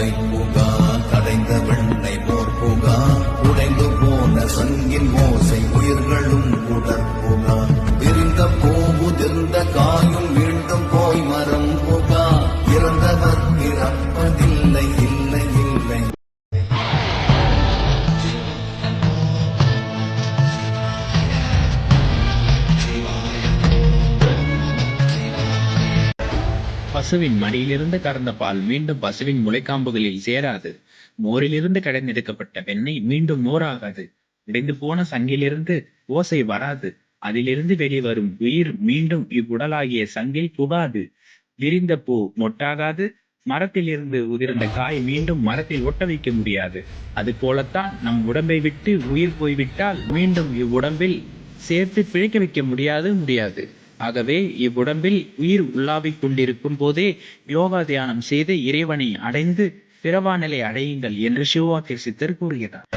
கவலை புகா கடைந்த வெண்ணை போர் புகா உடைந்து போன சங்கின் மோசை உயிர்களும் உடற்புகா விரிந்த போகுதிர்ந்த காயும் மீண்டும் போய் மரம் புகா இறந்தவர் இறப்பதில்லை இல்லை இல்லை. பசுவின் மடியிலிருந்து கறந்த பால் மீண்டும் பசுவின் முளைக்காம்புகளில் சேராது. மோரிலிருந்து கடைந்தெடுக்கப்பட்ட வெண்ணெய் மீண்டும் மோராகாது. உடைந்து போன சங்கிலிருந்து ஓசை வராது. அதிலிருந்து வெளிவரும் உயிர் மீண்டும் இவ்வுடலாகிய சங்கில் புகாது. விரிந்த பூ மொட்டாகாது. மரத்திலிருந்து உதிர்ந்த காய் மீண்டும் மரத்தில் ஒட்ட வைக்க முடியாது. அது போலத்தான் நம் உடம்பை விட்டு உயிர் போய்விட்டால் மீண்டும் இவ்வுடம்பில் சேர்த்து பிழைக்க வைக்க முடியாது. ஆகவே இவ்வுடம்பில் உயிர் உள்ளாவிக் கொண்டிருக்கும் போதே யோகா தியானம் செய்து இறைவனை அடைந்து பிறவா நிலை அடையுங்கள் என்று சிவவாக்கிய சித்தர் கூறுகிறார்.